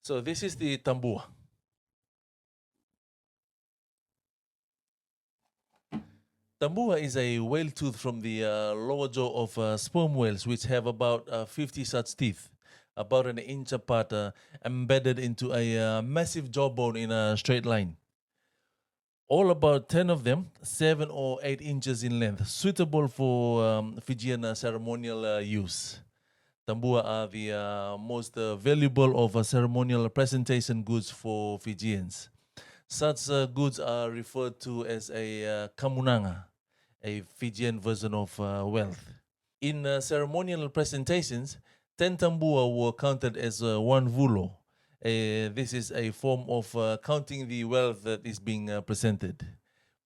So this is the Tambua. Tambua is a whale tooth from the lower jaw of sperm whales, which have about 50 such teeth, about an inch apart, embedded into a massive jawbone in a straight line. All about 10 of them, 7 or 8 inches in length, suitable for Fijian ceremonial use. Tambua are the most valuable of ceremonial presentation goods for Fijians. Such goods are referred to as a kamunanga, a Fijian version of wealth. In ceremonial presentations, 10 tambua were counted as one vulo. This is a form of counting the wealth that is being presented.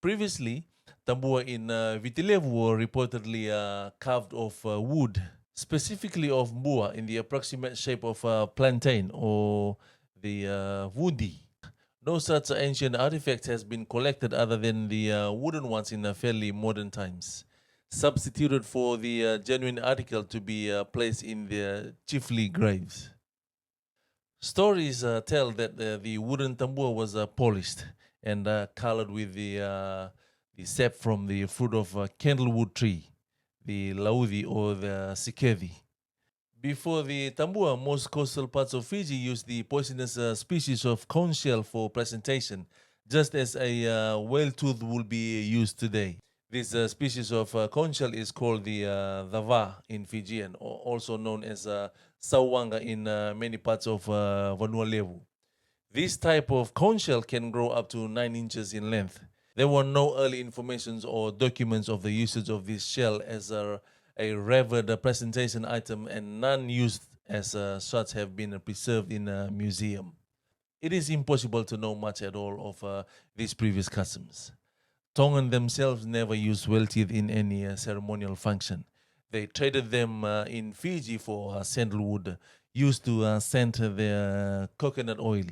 Previously, tambua in Vitilevu were reportedly carved of wood, specifically of mbua in the approximate shape of a plantain or the woody. No such ancient artifact has been collected other than the wooden ones in fairly modern times, substituted for the genuine article to be placed in the chiefly graves. Stories tell that the wooden tambua was polished and colored with the sap from the fruit of a candlewood tree, the laudi or the sikevi. Before the tambua, most coastal parts of Fiji used the poisonous species of conch shell for presentation, just as a whale tooth would be used today. This species of conch shell is called the va in Fijian, also known as sawanga in many parts of Vanuatu. This type of conch shell can grow up to 9 inches in length. There were no early informations or documents of the usage of this shell as a revered presentation item, and none used as such have been preserved in a museum. It is impossible to know much at all of these previous customs. Tongan themselves never used whale teeth in any ceremonial function. They traded them in Fiji for sandalwood used to scent their coconut oil.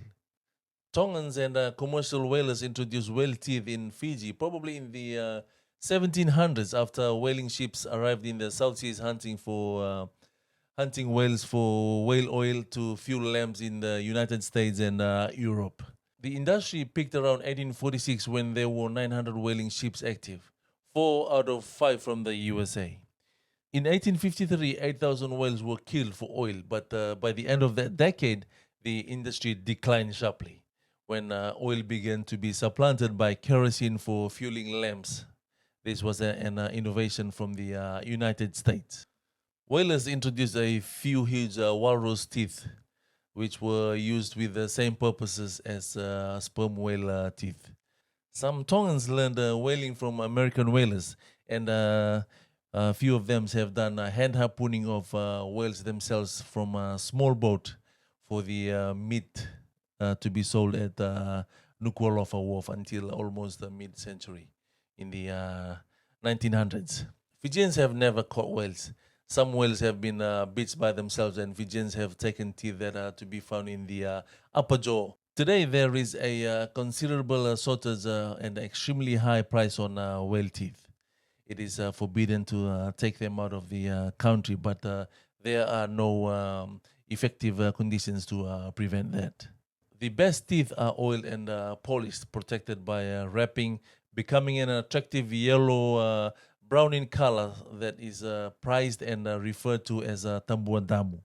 Tongans and commercial whalers introduced whale teeth in Fiji probably in the 1700s after whaling ships arrived in the South Seas hunting whales for whale oil to fuel lamps in the United States and Europe. The industry peaked around 1846 when there were 900 whaling ships active, 4 out of 5 from the USA. In 1853, 8,000 whales were killed for oil, but by the end of that decade, the industry declined sharply when oil began to be supplanted by kerosene for fueling lamps. This was an innovation from the United States. Whalers introduced a few huge walrus teeth, which were used with the same purposes as sperm whale teeth. Some Tongans learned whaling from American whalers, and a few of them have done hand harpooning of whales themselves from a small boat for the meat to be sold at Nuku'alofa Wharf until almost the mid-century in the 1900s. Fijians have never caught whales. Some whales have been beached by themselves, and Fijians have taken teeth that are to be found in the upper jaw. Today, there is a considerable shortage and extremely high price on whale teeth. It is forbidden to take them out of the country, but there are no effective conditions to prevent that. The best teeth are oiled and polished, protected by wrapping, becoming an attractive yellow brown in color that is prized and referred to as tambuandamu.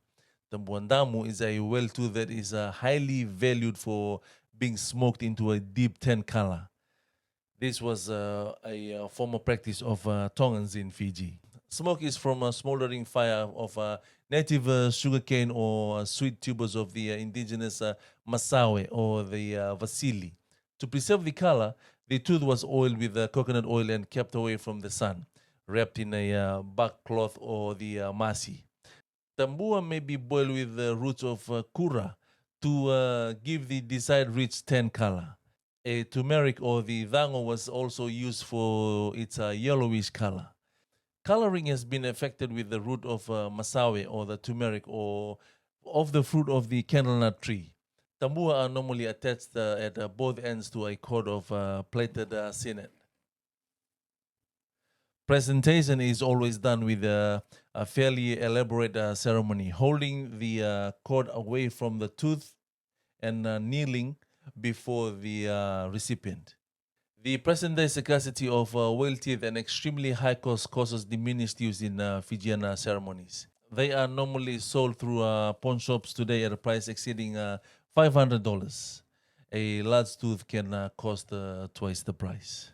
Tambuandamu is a whale tooth that is highly valued for being smoked into a deep tan color. This was a former practice of Tongans in Fiji. Smoke is from a smoldering fire of native sugarcane or sweet tubers of the indigenous Masawe or the Vasili. To preserve the color, the tooth was oiled with coconut oil and kept away from the sun, wrapped in a bark cloth or the masi. Tambua may be boiled with the roots of kura to give the desired rich tan color. A turmeric or the dango was also used for its yellowish color. Coloring has been effected with the root of masawe or the turmeric or of the fruit of the candlenut tree. Tambua are normally attached at both ends to a cord of plaited sinnet. Presentation is always done with a fairly elaborate ceremony, holding the cord away from the tooth and kneeling before the recipient. The present day scarcity of whale teeth and extremely high cost causes diminished use in Fijian ceremonies. They are normally sold through pawn shops today at a price exceeding $500. A large tooth can cost twice the price.